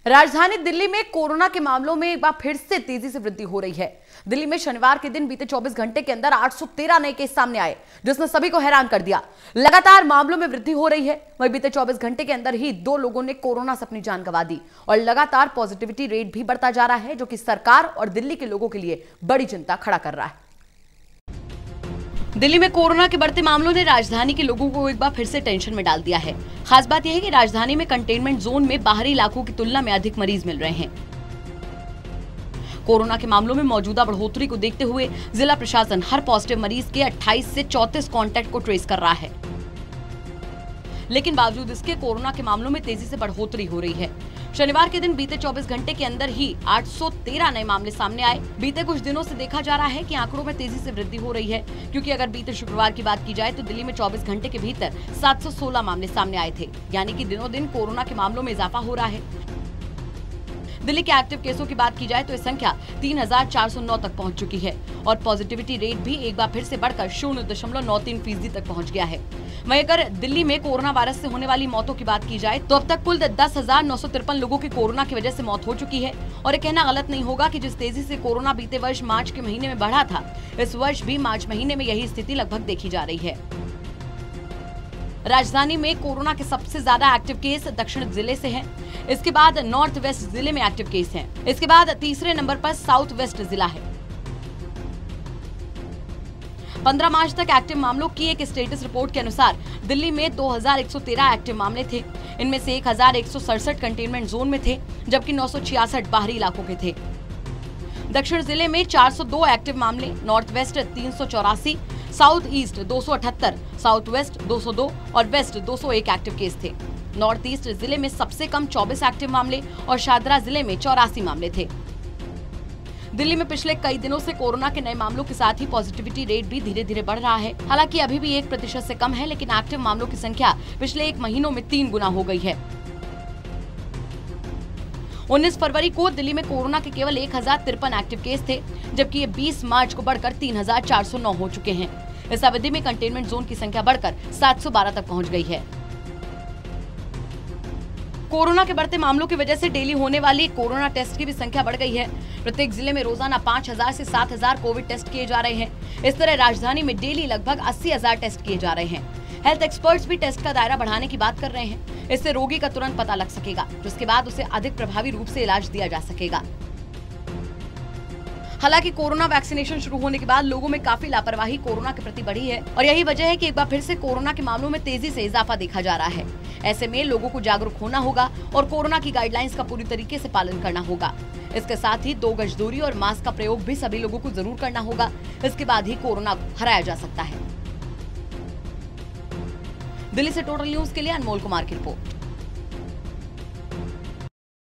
राजधानी दिल्ली में कोरोना के मामलों में एक बार फिर से तेजी से वृद्धि हो रही है। दिल्ली में शनिवार के दिन बीते 24 घंटे के अंदर 813 नए केस सामने आए, जिसने सभी को हैरान कर दिया। लगातार मामलों में वृद्धि हो रही है। वहीं बीते 24 घंटे के अंदर ही 2 लोगों ने कोरोना से अपनी जान गंवा दी और लगातार पॉजिटिविटी रेट भी बढ़ता जा रहा है, जो कि सरकार और दिल्ली के लोगों के लिए बड़ी चिंता खड़ा कर रहा है। दिल्ली में कोरोना के बढ़ते मामलों ने राजधानी के लोगों को एक बार फिर से टेंशन में डाल दिया है। खास बात यह है कि राजधानी में कंटेनमेंट जोन में बाहरी इलाकों की तुलना में अधिक मरीज मिल रहे हैं। कोरोना के मामलों में मौजूदा बढ़ोतरी को देखते हुए जिला प्रशासन हर पॉजिटिव मरीज के 28 से 34 कॉन्टैक्ट को ट्रेस कर रहा है। लेकिन बावजूद इसके कोरोना के मामलों में तेजी से बढ़ोतरी हो रही है। शनिवार के दिन बीते 24 घंटे के अंदर ही 813 नए मामले सामने आए। बीते कुछ दिनों से देखा जा रहा है कि आंकड़ों में तेजी से वृद्धि हो रही है, क्योंकि अगर बीते शुक्रवार की बात की जाए तो दिल्ली में 24 घंटे के भीतर 716 मामले सामने आए थे, यानी कि दिनों दिन कोरोना के मामलों में इजाफा हो रहा है। दिल्ली के एक्टिव केसों की बात की जाए तो यह संख्या 3409 तक पहुंच चुकी है और पॉजिटिविटी रेट भी एक बार फिर से बढ़कर 0.93% तक पहुंच गया है। वहीं अगर दिल्ली में कोरोना वायरस से होने वाली मौतों की बात की जाए तो अब तक कुल 10,953 लोगों की कोरोना की वजह से मौत हो चुकी है। और ये कहना गलत नहीं होगा कि जिस तेजी से कोरोना बीते वर्ष मार्च के महीने में बढ़ा था, इस वर्ष भी मार्च महीने में यही स्थिति लगभग देखी जा रही है। राजधानी में कोरोना के सबसे ज्यादा एक्टिव केस दक्षिण जिले से हैं। इसके बाद नॉर्थ वेस्ट जिले में एक्टिव केस हैं। इसके बाद तीसरे नंबर पर साउथ वेस्ट जिला है। 15 मार्च तक एक्टिव मामलों की एक स्टेटस रिपोर्ट के अनुसार दिल्ली में 2113 एक्टिव मामले थे। इनमें से 1167 कंटेनमेंट जोन में थे, जबकि 966 बाहरी इलाकों के थे। दक्षिण जिले में 402 एक्टिव मामले, north west 384, south east 278, south west 202 और वेस्ट 201 एक्टिव केस थे। नॉर्थ ईस्ट जिले में सबसे कम 24 एक्टिव मामले और शादरा जिले में 84 मामले थे। दिल्ली में पिछले कई दिनों से कोरोना के नए मामलों के साथ ही पॉजिटिविटी रेट भी धीरे धीरे बढ़ रहा है। हालांकि अभी भी 1% से कम है, लेकिन एक्टिव मामलों की संख्या पिछले 1 महीनों में 3 गुना हो गई है। 19 फरवरी को दिल्ली में कोरोना के केवल 1053 एक्टिव केस थे, जबकि ये 20 मार्च को बढ़कर 3409 हो चुके हैं। इस अवधि में कंटेनमेंट जोन की संख्या बढ़कर 712 तक पहुंच गई है। कोरोना के बढ़ते मामलों की वजह से डेली होने वाली कोरोना टेस्ट की भी संख्या बढ़ गई है। प्रत्येक जिले में रोजाना 5000 से 7000 कोविड टेस्ट किए जा रहे हैं। इस तरह राजधानी में डेली लगभग 80,000 टेस्ट किए जा रहे हैं। हेल्थ एक्सपर्ट्स भी टेस्ट का दायरा बढ़ाने की बात कर रहे हैं। इससे रोगी का तुरंत पता लग सकेगा, जिसके बाद उसे अधिक प्रभावी रूप से इलाज दिया जा सकेगा। हालांकि कोरोना वैक्सीनेशन शुरू होने के बाद लोगों में काफी लापरवाही कोरोना के प्रति बढ़ी है और यही वजह है कि एक बार फिर से कोरोना के मामलों में तेजी से इजाफा देखा जा रहा है। ऐसे में लोगों को जागरूक होना होगा और कोरोना की गाइडलाइंस का पूरी तरीके से पालन करना होगा। इसके साथ ही 2 गज दूरी और मास्क का प्रयोग भी सभी लोगों को जरूर करना होगा। इसके बाद ही कोरोना को हराया जा सकता है। दिल्ली से टोटल न्यूज के लिए अनमोल कुमार की रिपोर्ट।